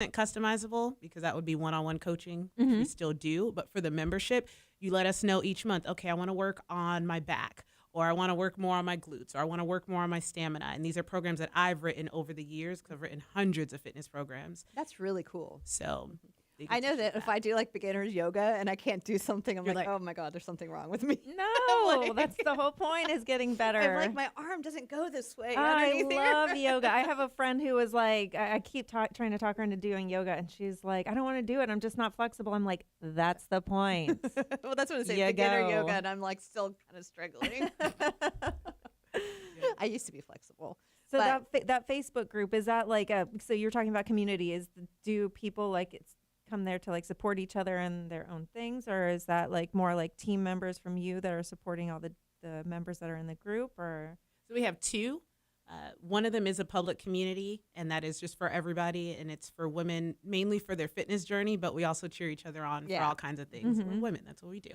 customizable because that would be one-on-one coaching, which we still do. But for the membership, you let us know each month, okay, I want to work on my back, or I want to work more on my glutes, or I want to work more on my stamina. And these are programs that I've written over the years because I've written hundreds of fitness programs. That's really cool. So I know that if I do like beginner's yoga and I can't do something, I'm like, oh my God, there's something wrong with me. No, that's the whole point, is getting better. I'm like, my arm doesn't go this way. I love yoga. I have a friend who was like, I keep trying to talk her into doing yoga, and she's like, I don't want to do it. I'm just not flexible. I'm like, that's the point. Well, that's what I say, beginner yoga, and I'm like still kind of struggling. I used to be flexible. So that Facebook group, is that like so you're talking about community, do people like come there to like support each other in their own things, or is that like more like team members from you that are supporting all the members that are in the group? Or so we have two. One of them is a public community, and that is just for everybody, and it's for women mainly for their fitness journey, but we also cheer each other on for all kinds of things. We're women, that's what we do.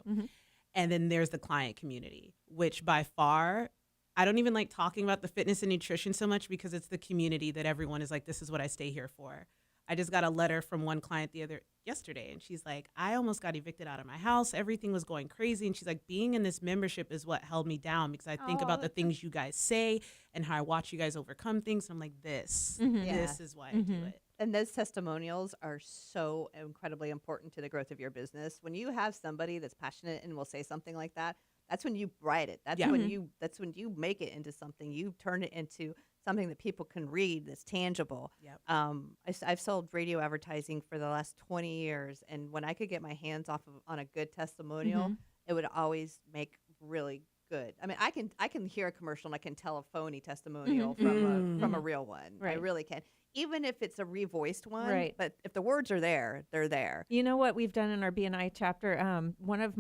And then there's the client community, which by far, I don't even like talking about the fitness and nutrition so much because it's the community that everyone is like, this is what I stay here for. I just got a letter from one client yesterday, and she's like, I almost got evicted out of my house. Everything was going crazy. And she's like, being in this membership is what held me down because I think about the things you guys say and how I watch you guys overcome things. I'm like, this is why I do it. And those testimonials are so incredibly important to the growth of your business. When you have somebody that's passionate and will say something like that, that's when you write it. That's when you make it into something. You turn it into something that people can read that's tangible. Yep. I've sold radio advertising for the last 20 years, and when I could get my hands on a good testimonial, it would always make really good. I mean, I can hear a commercial and I can tell a phony testimonial from a real one. Right. I really can. Even if it's a revoiced one, right. But if the words are there, they're there. You know what we've done in our BNI chapter? One of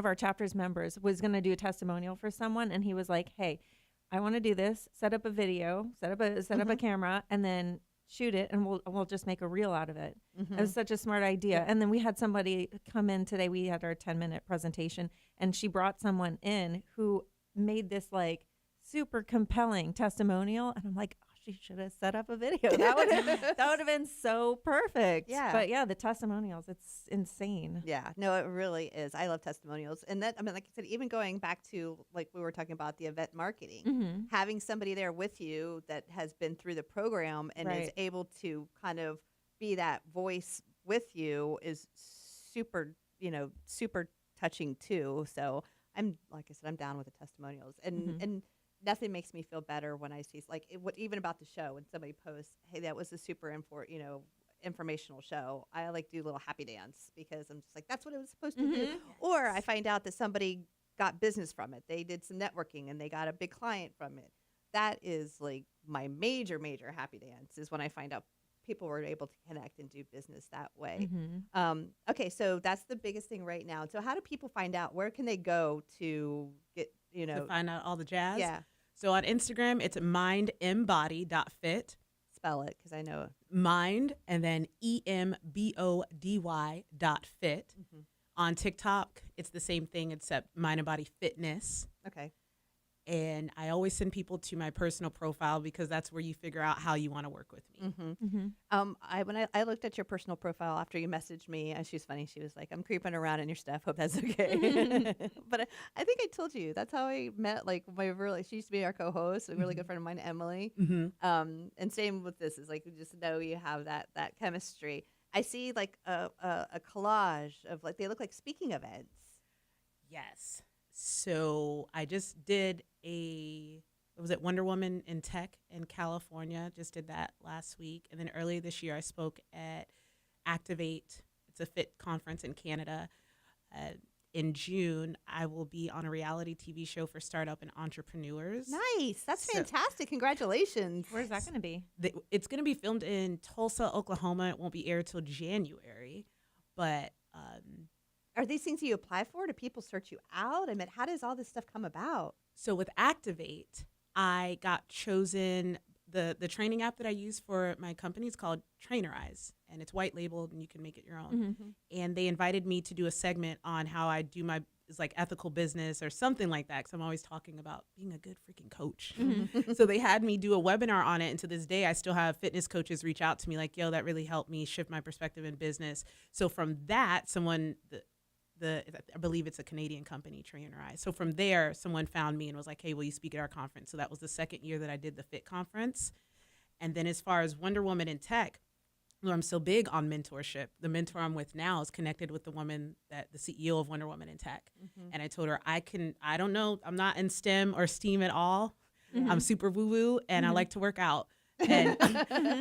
our chapter's members was going to do a testimonial for someone, and he was like, hey, I want to do this. Set up a video, set up a camera, and then shoot it, and we'll just make a reel out of it. It was such a smart idea. And then we had somebody come in today. We had our 10-minute presentation, and she brought someone in who made this like super compelling testimonial, and I'm like, oh, she should have set up a video. That would have been so perfect. Yeah. But yeah, the testimonials, it's insane. Yeah, no, it really is. I love testimonials. And that, I mean, like I said, even going back to like we were talking about the event marketing, having somebody there with you that has been through the program and is able to kind of be that voice with you is super, super touching too. So like I said, I'm down with the testimonials, and nothing makes me feel better when I see even about the show, when somebody posts, hey, that was a super informational show. I like do a little happy dance because I'm just like, that's what it was supposed to do. Yes. Or I find out that somebody got business from it. They did some networking and they got a big client from it. That is like my major, major happy dance, is when I find out people were able to connect and do business that way. Okay, so that's the biggest thing right now. So how do people find out? Where can they go to get, to find out all the jazz? Yeah. So on Instagram, it's mindembody.fit. Spell it, because I know. Mind, and then EMBODY.fit. On TikTok, it's the same thing except Mind and Body Fitness. Okay. And I always send people to my personal profile because that's where you figure out how you want to work with me. When I looked at your personal profile after you messaged me, and she's funny. She was like, "I'm creeping around in your stuff. Hope that's okay." But I think I told you that's how I met. Like she used to be our co-host, a really good friend of mine, Emily. And same with this, is like you just know you have that chemistry. I see like a collage of like they look like speaking events. Yes. So I just did was it Wonder Woman in Tech in California? Just did that last week. And then earlier this year, I spoke at Activate. It's a fit conference in Canada. In June, I will be on a reality TV show for startup and entrepreneurs. Nice. That's fantastic. Congratulations. Where's that going to be? It's going to be filmed in Tulsa, Oklahoma. It won't be aired till January. But are these things you apply for? Do people search you out? I mean, how does all this stuff come about? So with Activate, I got chosen. The training app that I use for my company is called Trainerize, and it's white labeled, and you can make it your own. And they invited me to do a segment on how I do my is like ethical business or something like that, because I'm always talking about being a good freaking coach. So they had me do a webinar on it, and to this day I still have fitness coaches reach out to me like, yo, that really helped me shift my perspective in business. So from that, someone, I believe it's a Canadian company, Trainer Eye. So from there, someone found me and was like, hey, will you speak at our conference? So that was the second year that I did the FIT conference. And then as far as Wonder Woman in tech, I'm so big on mentorship. The mentor I'm with now is connected with the woman the CEO of Wonder Woman in tech. And I told her, I don't know, I'm not in STEM or STEAM at all. I'm super woo-woo and I like to work out. And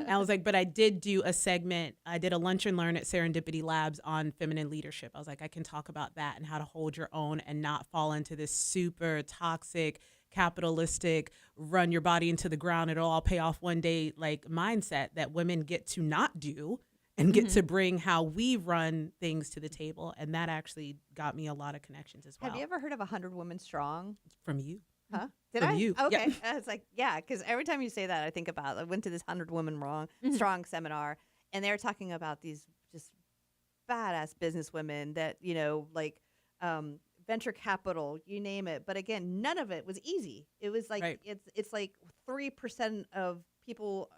I was like, but I did do a segment. I did a lunch and learn at Serendipity Labs on feminine leadership. I was like, I can talk about that and how to hold your own and not fall into this super toxic, capitalistic, run your body into the ground, it'll all pay off one day, like mindset that women get to not do and get to bring how we run things to the table. And that actually got me a lot of connections as well. Have you ever heard of 100 Women Strong? From you. Huh? Did From I? you. Okay. Yeah. I was like, yeah, because every time you say that, I think about, I went to this 100 Women Strong seminar, and they were talking about these just badass businesswomen that, like venture capital, you name it. But again, none of it was easy. It was like, it's like 3% of people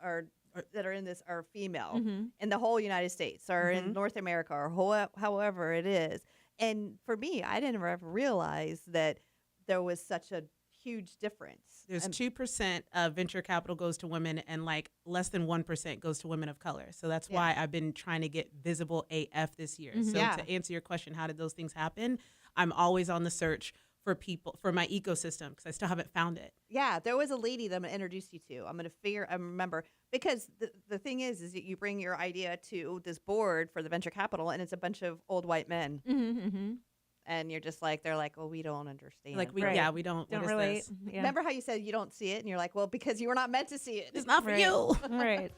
that are in this are female in the whole United States or in North America or however it is. And for me, I didn't ever realize that there was such a huge difference. There's 2% of venture capital goes to women and like less than 1% goes to women of color. So that's why I've been trying to get visible AF this year. So to answer your question, how did those things happen? I'm always on the search for people, for my ecosystem, because I still haven't found it. Yeah, there was a lady that I'm going to introduce you to. I remember, because the thing is that you bring your idea to this board for the venture capital, and it's a bunch of old white men. And you're just like, they're like, well, we don't understand. Like, we don't relate. Yeah. Remember how you said you don't see it? And you're like, well, because you were not meant to see it. It's not for you. Right.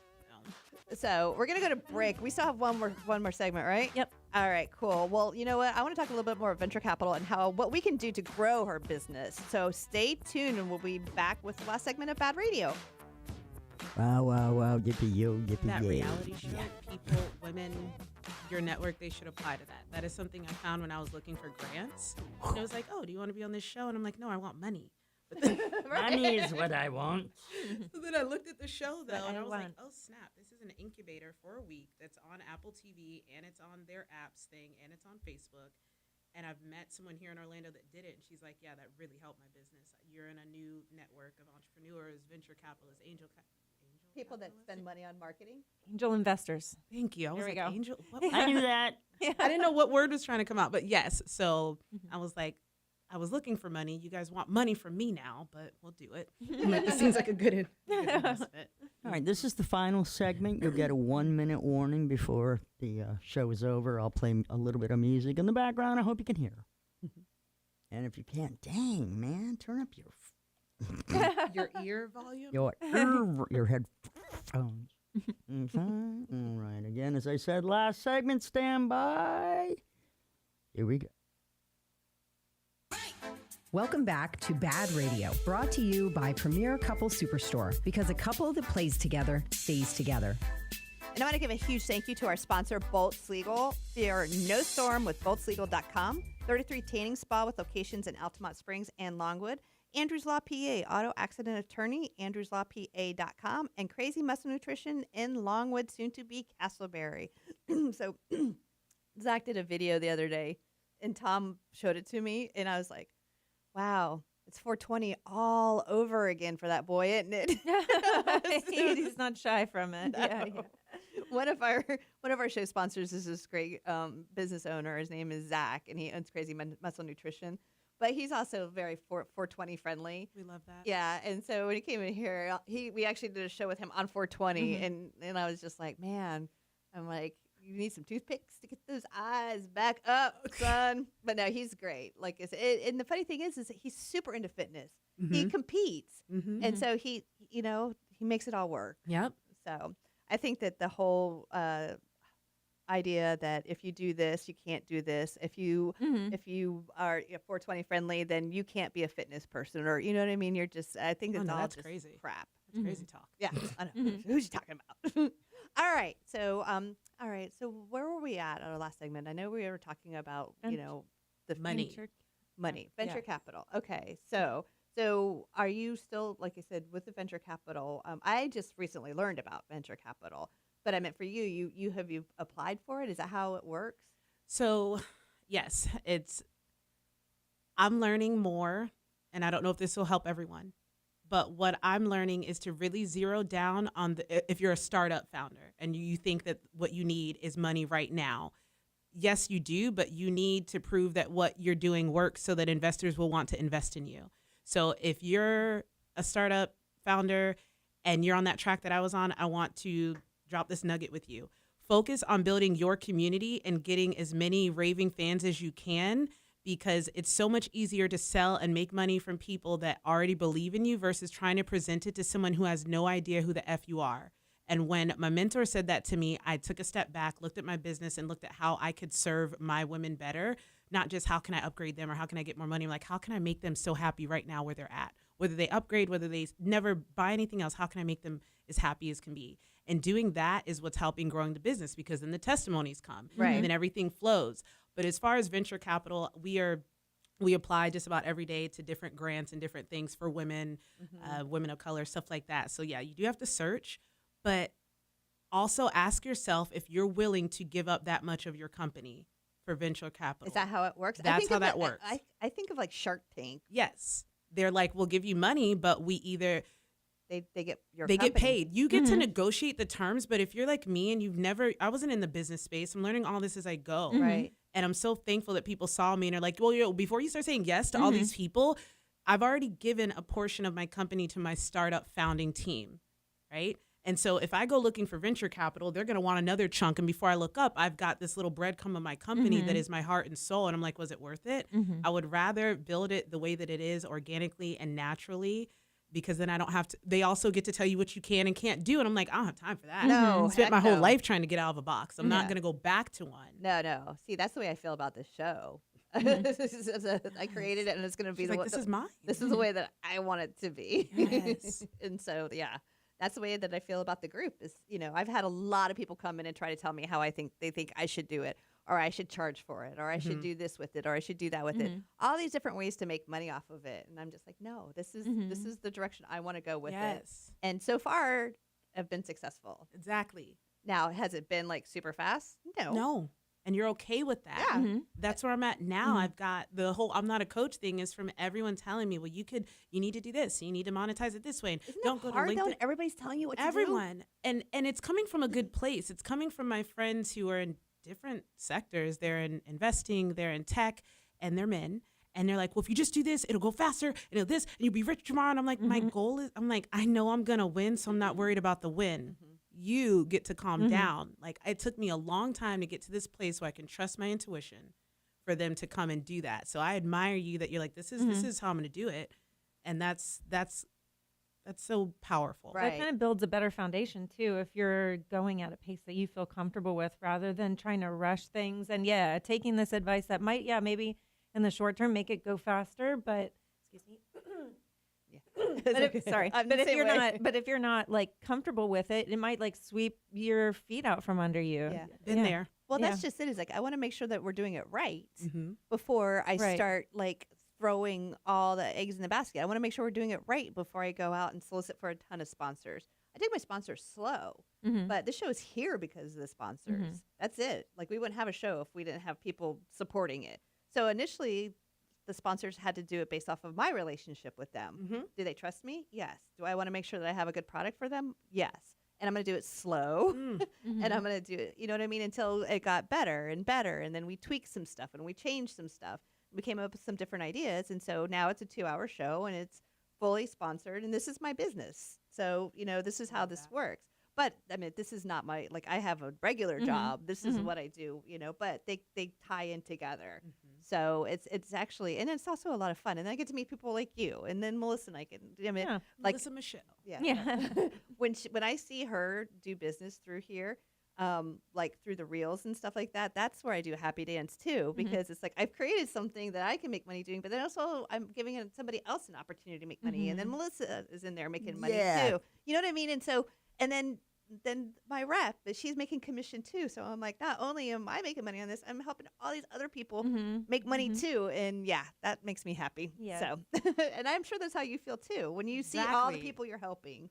So we're going to go to break. We still have one more segment, right? Yep. All right, cool. Well, you know what? I want to talk a little bit more about venture capital and what we can do to grow her business. So stay tuned, and we'll be back with the last segment of Bad Radio. Wow, wow, wow. Yippee-yo, yippee-yay. That reality show, people, women, your network, they should apply to that. That is something I found when I was looking for grants. And it was like, oh, do you want to be on this show? And I'm like, no, I want money. But then, Money is what I want. so then I looked at the show, though, and I was like, want. oh, snap. This is an incubator for a week that's on Apple TV, and it's on their apps thing, and it's on Facebook. And I've met someone here in Orlando that did it, and she's like, yeah, that really helped my business. You're in a new network of entrepreneurs, venture capitalists, People that spend money on marketing. Angel investors. Thank you. I was There we like, go. angel. What I knew that. I didn't know what word was trying to come out, but yes. So I was like, I was looking for money. You guys want money from me now, but we'll do it. I'm like, this seems like a good investment. All right, this is the final segment. You'll get a 1-minute warning before the show is over. I'll play a little bit of music in the background. I hope you can hear. And if you can't, dang, man, turn up Your ear volume? your headphones. All right, again, as I said last segment, stand by. Here we go. Welcome back to Bad Radio, brought to you by Premier Couple Superstore, because a couple that plays together stays together. And I want to give a huge thank you to our sponsor, Bolts Legal. Fear no storm with boltslegal.com, 33 Tanning Spa with locations in Altamont Springs and Longwood, Andrews Law PA, auto accident attorney, andrewslawpa.com, and Crazy Muscle Nutrition in Longwood, soon to be Castleberry. So Zach did a video the other day, and Tom showed it to me, and I was like, wow, it's 420 all over again for that boy, isn't it? He's not shy from it. No. Yeah. One of our show sponsors is this great business owner. His name is Zach, and he owns Crazy Muscle Nutrition. But he's also very 420 friendly. We love that. Yeah, and so when he came in here, we actually did a show with him on 420, and I was just like, man, I'm like, you need some toothpicks to get those eyes back up, son. But no, he's great. Like I said, and the funny thing is that he's super into fitness. He competes, and so he makes it all work. Yep. So I think that the whole idea that if you do this, you can't do this. If you are 420 friendly, then you can't be a fitness person, or you know what I mean. You're just. I think it's all that's just crazy. crap. That's crazy talk. Yeah, I know. Who's you talking about? All right. So So where were we at our last segment? I know we were talking about the Money. Money, venture capital. Okay, so are you still, like I said, with the venture capital? I just recently learned about venture capital, but I meant for you, you applied for it? Is that how it works? So, yes, I'm learning more, and I don't know if this will help everyone, but what I'm learning is to really zero down on if you're a startup founder and you think that what you need is money right now. Yes, you do, but you need to prove that what you're doing works so that investors will want to invest in you. So if you're a startup founder and you're on that track that I was on, I want to drop this nugget with you. Focus on building your community and getting as many raving fans as you can, because it's so much easier to sell and make money from people that already believe in you versus trying to present it to someone who has no idea who the F you are. And when my mentor said that to me, I took a step back, looked at my business and looked at how I could serve my women better, not just how can I upgrade them or how can I get more money. I'm like, how can I make them so happy right now where they're at? Whether they upgrade, whether they never buy anything else, how can I make them as happy as can be? And doing that is what's helping growing the business, because then the testimonies come, right, and then everything flows. But as far as venture capital, we apply just about every day to different grants and different things for women, women of color, stuff like that. So yeah, you do have to search, but also ask yourself if you're willing to give up that much of your company for venture capital. Is that how it works? That's how that works. I think of like Shark Tank. Yes. They're like, we'll give you money, but we either... They get your They company. get paid. You get to negotiate the terms, but if you're like me and I wasn't in the business space, I'm learning all this as I go. Right. And I'm so thankful that people saw me and are like, well, before you start saying yes to all these people, I've already given a portion of my company to my startup founding team, right? And so if I go looking for venture capital, they're going to want another chunk. And before I look up, I've got this little breadcrumb of my company that is my heart and soul. And I'm like, was it worth it? I would rather build it the way that it is, organically and naturally, because then I don't have to. They also get to tell you what you can and can't do. And I'm like, I don't have time for that. No, I spent my whole no. life trying to get out of a box. I'm not going to go back to one. No. See, that's the way I feel about this show. I created it, and it's going to be This is mine. This is the way that I want it to be. Yes. And so, yeah, that's the way that I feel about the group. Is, I've had a lot of people come in and try to tell me how they think I should do it, or I should charge for it, or I should do this with it, or I should do that with it. All these different ways to make money off of it. And I'm just like, no, this is the direction I want to go with it. And so far, I've been successful. Exactly. Now, has it been like super fast? No. And you're okay with that. Yeah. That's where I'm at now. I've got the whole I'm not a coach thing is from everyone telling me, well, you need to do this. You need to monetize it this way. And Isn't don't that go hard, to though? LinkedIn. Everybody's telling you what to do. Everyone. And it's coming from a good place. It's coming from my friends who are in different sectors. They're in investing, they're in tech, and they're men. And they're like, well, if you just do this, it'll go faster, and it'll this, and you'll be rich tomorrow. And I'm like, my goal is, I know I'm going to win, so I'm not worried about the win. You get to calm down. Like, it took me a long time to get to this place where I can trust my intuition for them to come and do that. So I admire you that you're like, this is how I'm going to do it. And that's so powerful. Right. That kind of builds a better foundation too if you're going at a pace that you feel comfortable with rather than trying to rush things and taking this advice that might maybe in the short term make it go faster, but excuse me. But if you're not like comfortable with it, it might like sweep your feet out from under you. Yeah. Been there. Well, that's just it. Is like, I want to make sure that we're doing it right before I start like throwing all the eggs in the basket. I want to make sure we're doing it right before I go out and solicit for a ton of sponsors. I take my sponsors slow, but this show is here because of the sponsors. That's it. Like, we wouldn't have a show if we didn't have people supporting it. So initially, the sponsors had to do it based off of my relationship with them. Do they trust me? Yes. Do I want to make sure that I have a good product for them? Yes. And I'm going to do it slow, and I'm going to do it, you know what I mean, until it got better and better. And then we tweaked some stuff and we changed some stuff. We came up with some different ideas. And so now it's a 2-hour show and it's fully sponsored, and this is my business. So, this is how this works. But I mean, this is not my, like, I have a regular job. This is what I do, but they tie in together. So it's actually, and it's also a lot of fun. And I get to meet people like you, and then Melissa and I can, like Melissa Michelle. Yeah. when I see her do business through here, like through the reels and stuff like that, that's where I do a happy dance too, because it's like, I've created something that I can make money doing, but then also I'm giving somebody else an opportunity to make money. And then Melissa is in there making money too. You know what I mean? And so, and then then my rep, but she's making commission too. So I'm like, not only am I making money on this, I'm helping all these other people make money too. And yeah, that makes me happy. Yeah. So, and I'm sure that's how you feel too when you see all the people you're helping.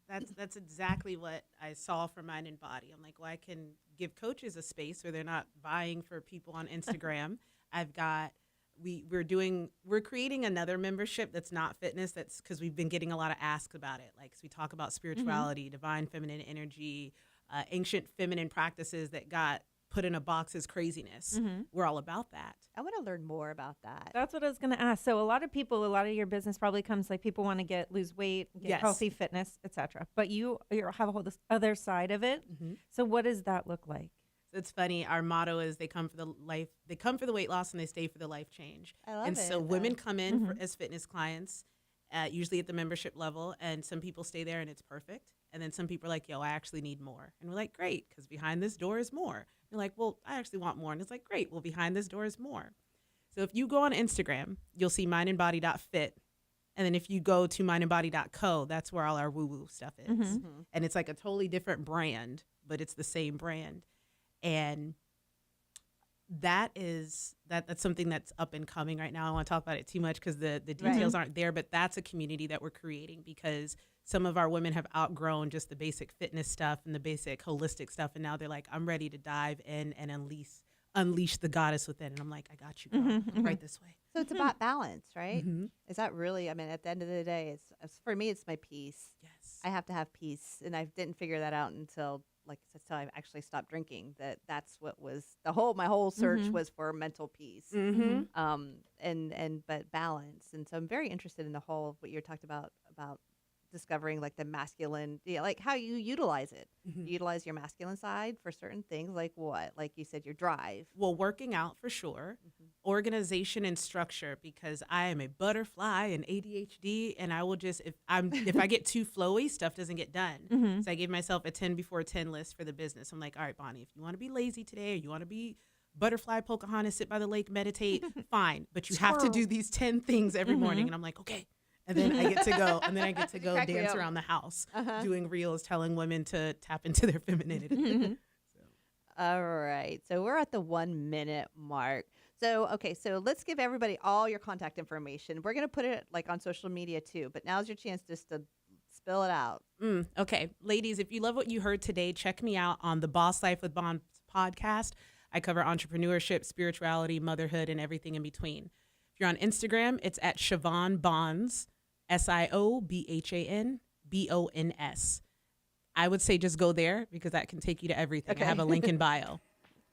That's exactly what I saw for Mind and Body. I'm like, well, I can give coaches a space where they're not vying for people on Instagram. I've got we're creating another membership that's not fitness. That's because we've been getting a lot of asks about it. Like, so we talk about spirituality, divine feminine energy, ancient feminine practices that got put in a box as craziness. We're all about that. I want to learn more about that. That's what I was going to ask. So a lot of your business probably comes like people want to lose weight, get healthy, fitness, etc. But you have a whole this other side of it. So what does that look like? So it's funny. Our motto is they come for the weight loss and they stay for the life change. I love and it. so women come in as fitness clients, usually at the membership level, and some people stay there and it's perfect. And then some people are like, yo, I actually need more. And we're like, great, because behind this door is more. You're like, well, I actually want more. And it's like, great, well, behind this door is more. So if you go on Instagram, you'll see mindandbody.fit. And then if you go to mindandbody.co, that's where all our woo-woo stuff is. And it's like a totally different brand, but it's the same brand. And that's something that's up and coming right now. I don't want to talk about it too much because the details aren't there, but that's a community that we're creating because some of our women have outgrown just the basic fitness stuff and the basic holistic stuff. And now they're like, I'm ready to dive in and unleash the goddess within. And I'm like, I got you, girl. Right this way. So it's about balance, right? Is that really, I mean, at the end of the day, it's for me, it's my peace. Yes. I have to have peace. And I didn't figure that out until I actually stopped drinking. That's what was my whole search was for mental peace. But balance. And so I'm very interested in the whole, what you talked about discovering like the masculine, like how you utilize it. You utilize your masculine side for certain things, like what? Like you said, your drive. Well, working out for sure, organization and structure, because I am a butterfly and ADHD, and I will just if I get too flowy, stuff doesn't get done. So I gave myself a 10 before 10 list for the business. I'm like, all right, Bonnie, if you want to be lazy today, or you want to be butterfly Pocahontas, sit by the lake, meditate, fine, but you have to do these 10 things every morning. And I'm like, okay. And then I get to go, dance around the house, doing reels, telling women to tap into their femininity. All right. So we're at the 1 minute mark. So, okay. So let's give everybody all your contact information. We're going to put it like on social media too, but now's your chance just to spill it out. Okay. Ladies, if you love what you heard today, check me out on the Boss Life with Bonds podcast. I cover entrepreneurship, spirituality, motherhood, and everything in between. If you're on Instagram, it's at Siobhan Bonds. SIOBHANBONS. I would say just go there because that can take you to everything. I have a link in bio.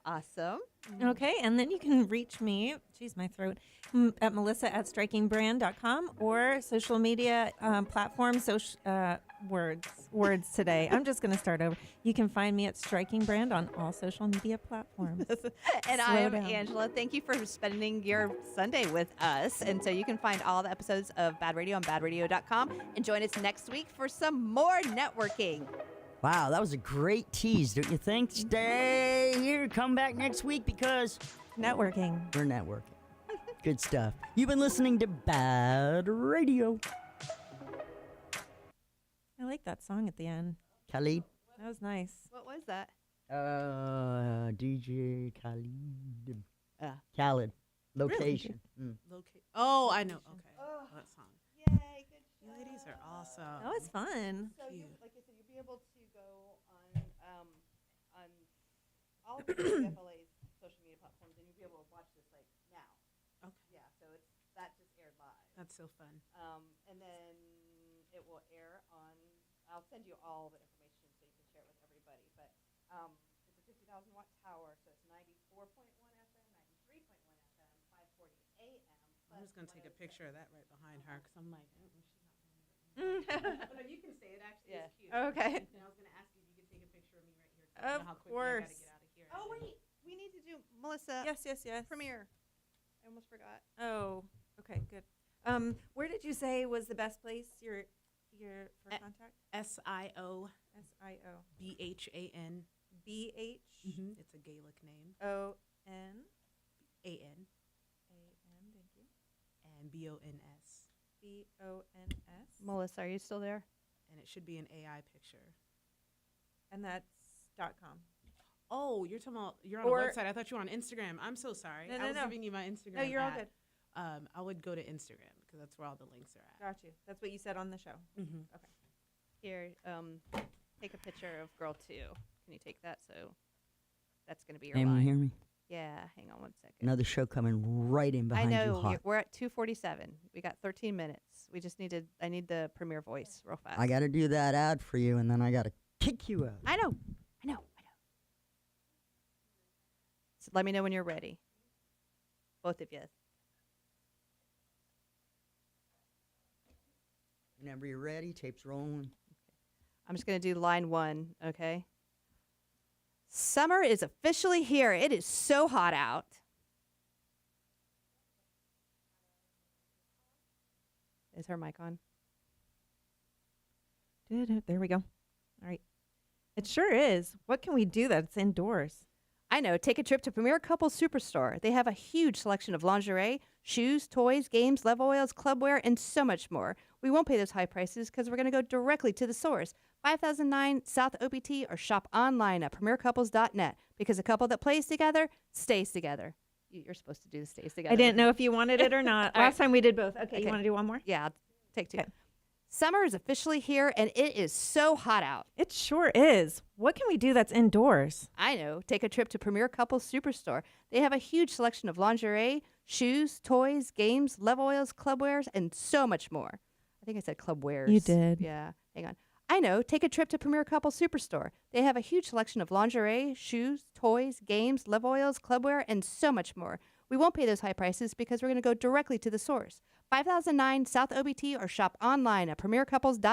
Awesome. Okay, and then you can reach me, geez, my throat, at melissa@strikingbrand.com or social media platforms, words today. I'm just going to start over. You can find me at Striking Brand on all social media platforms. And I am Angela. Thank you for spending your Sunday with us. And so you can find all the episodes of Bad Radio on badradio.com and join us next week for some more networking. Wow, that was a great tease, don't you think? Stay here, come back next week because networking. We're networking. Good stuff. You've been listening to Bad Radio. I like that song at the end. Khalid. That was nice. What was that? DJ Khalid. Khalid. Location. Really? Oh, I know. Okay. That song. Yay, good show. You ladies are awesome. That was fun. So, like I said, you'll be able to go on all of the FLA's social media platforms, and you'll be able to watch this like now. Okay. Yeah, so that just aired live. That's so fun. And then it will air on. I'll send you all the information so you can share it with everybody. But it's a 50,000 watt tower, so it's 94.1 FM, 93.1 FM, 540 AM. I'm just gonna take a picture of that right behind her because I'm like, she's not doing it. Oh, no, you can say it. Actually, it's cute. Okay. And I was gonna ask you if you could take a picture of me right here. Of how quickly I gotta course. get out of here. Oh wait, we need to do Melissa. Yes. Premiere. I almost forgot. Oh, okay, good. Where did you say was the best place your for contact? SIOBHAN. SIOBHAN. It's a Gaelic name. ON. AN. Thank you. And BONS. BONS. Melissa, are you still there? And it should be an AI picture. And that's .com. Oh, you're talking about you're on Or- a website. I thought you were on Instagram. I'm so sorry. No, I no, was no. giving you my Instagram. No, you're all at. good. I would go to Instagram because that's where all the links are at. Got you. That's what you said on the show. Mm-hmm. Here, take a picture of girl 2. Can you take that? So that's going to be your Can you line. hear me? Yeah, hang on one second. Another show coming right in I behind you know. hot. We're at 2:47. We got 13 minutes. We just needed. I need the premiere voice real fast. I got to do that ad for you, and then I got to kick you out. I know. So let me know when you're ready. Both of you. Whenever you're ready, tape's rolling. I'm just going to do line 1, okay? Summer is officially here. It is so hot out. Is her mic on? There we go. All right. It sure is. What can we do that's indoors? I know. Take a trip to Premier Couples Superstore. They have a huge selection of lingerie, shoes, toys, games, love oils, clubwear, and so much more. We won't pay those high prices because we're going to go directly to the source. 5009 South OPT or shop online at premiercouples.net because a couple that plays together stays together. You're supposed to do the stays together. I didn't know if you wanted it or not. All Last time we did both. Okay, Okay. you want to do one more? Yeah, I'll take 2. Okay. Summer is officially here, and it is so hot out. It sure is. What can we do that's indoors? I know. Take a trip to Premier Couples Superstore. They have a huge selection of lingerie, shoes, toys, games, love oils, clubwears, and so much more. I think I said clubwears. You did. Yeah. Hang on. I know. Take a trip to Premier Couples Superstore. They have a huge selection of lingerie, shoes, toys, games, love oils, clubwear, and so much more. We won't pay those high prices because we're going to go directly to the source. 5009 South OBT or shop online at premiercouples.net.